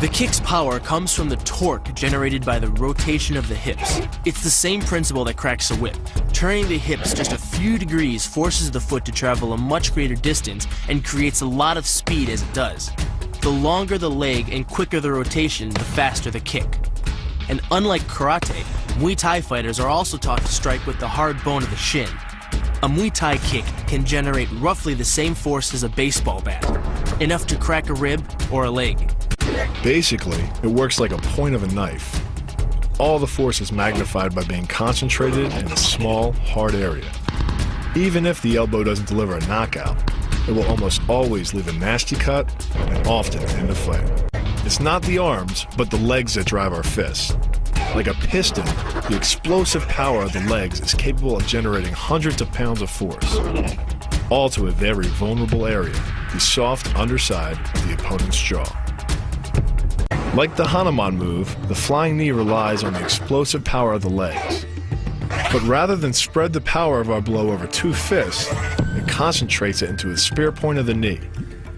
The kick's power comes from the torque generated by the rotation of the hips. It's the same principle that cracks a whip. Turning the hips just a few degrees forces the foot to travel a much greater distance and creates a lot of speed as it does. The longer the leg and quicker the rotation, the faster the kick. And unlike karate, Muay Thai fighters are also taught to strike with the hard bone of the shin. A Muay Thai kick can generate roughly the same force as a baseball bat, enough to crack a rib or a leg. Basically, it works like a point of a knife. All the force is magnified by being concentrated in a small, hard area. Even if the elbow doesn't deliver a knockout, it will almost always leave a nasty cut and often end the fight. It's not the arms, but the legs that drive our fists. Like a piston, the explosive power of the legs is capable of generating hundreds of pounds of force, all to a very vulnerable area, the soft underside of the opponent's jaw. Like the Hanuman move, the flying knee relies on the explosive power of the legs. But rather than spread the power of our blow over two fists, it concentrates it into the spear point of the knee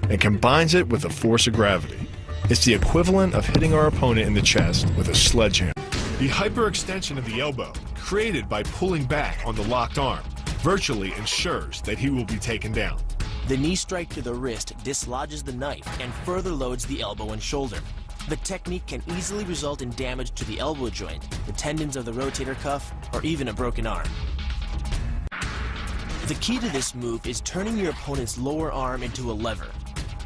and combines it with the force of gravity. It's the equivalent of hitting our opponent in the chest with a sledgehammer. The hyperextension of the elbow, created by pulling back on the locked arm, virtually ensures that he will be taken down. The knee strike to the wrist dislodges the knife and further loads the elbow and shoulder. The technique can easily result in damage to the elbow joint, the tendons of the rotator cuff, or even a broken arm. The key to this move is turning your opponent's lower arm into a lever.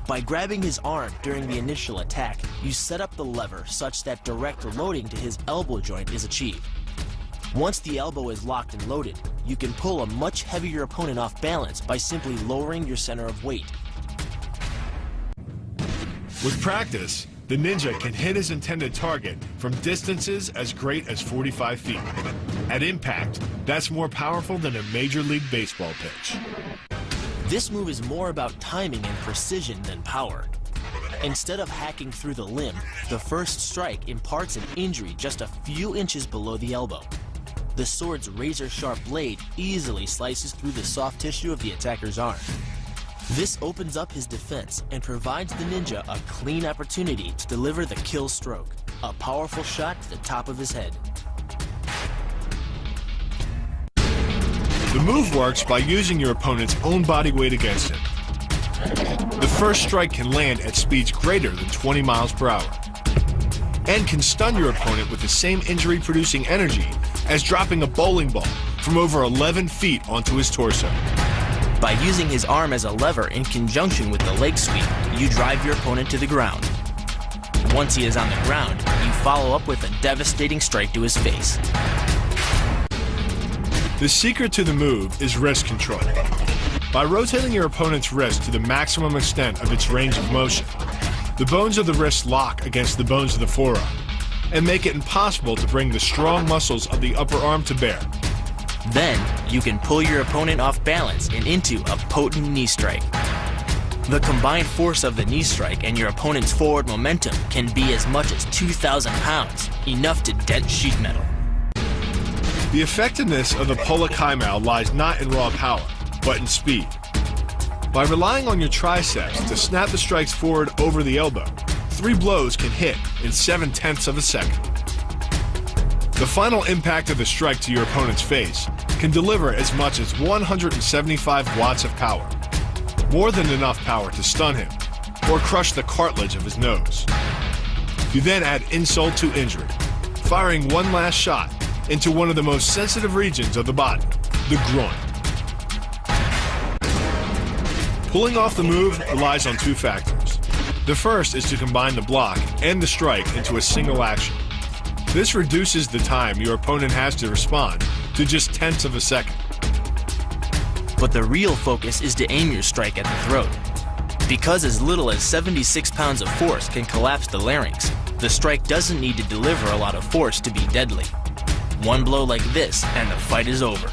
By grabbing his arm during the initial attack, you set up the lever such that direct loading to his elbow joint is achieved. Once the elbow is locked and loaded, you can pull a much heavier opponent off balance by simply lowering your center of weight. With practice, the ninja can hit his intended target from distances as great as 45 feet. At impact, that's more powerful than a Major League Baseball pitch. This move is more about timing and precision than power. Instead of hacking through the limb, the first strike imparts an injury just a few inches below the elbow. The sword's razor-sharp blade easily slices through the soft tissue of the attacker's arm. This opens up his defense and provides the ninja a clean opportunity to deliver the kill stroke, a powerful shot to the top of his head. The move works by using your opponent's own body weight against him. The first strike can land at speeds greater than 20 miles per hour and can stun your opponent with the same injury-producing energy as dropping a bowling ball from over 11 feet onto his torso. By using his arm as a lever in conjunction with the leg sweep, you drive your opponent to the ground. Once he is on the ground, you follow up with a devastating strike to his face. The secret to the move is wrist control. By rotating your opponent's wrist to the maximum extent of its range of motion, the bones of the wrist lock against the bones of the forearm and make it impossible to bring the strong muscles of the upper arm to bear. Then, you can pull your opponent off balance and into a potent knee strike. The combined force of the knee strike and your opponent's forward momentum can be as much as 2,000 pounds, enough to dent sheet metal. The effectiveness of the Pola Kai Mao lies not in raw power, but in speed. By relying on your triceps to snap the strikes forward over the elbow, 3 blows can hit in 7/10 of a second. The final impact of the strike to your opponent's face can deliver as much as 175 watts of power, more than enough power to stun him or crush the cartilage of his nose. You then add insult to injury, firing one last shot into one of the most sensitive regions of the body, the groin. Pulling off the move relies on 2 factors. The first is to combine the block and the strike into a single action. This reduces the time your opponent has to respond to just 1/10 of a second. But the real focus is to aim your strike at the throat. Because as little as 76 pounds of force can collapse the larynx, the strike doesn't need to deliver a lot of force to be deadly. One blow like this and the fight is over.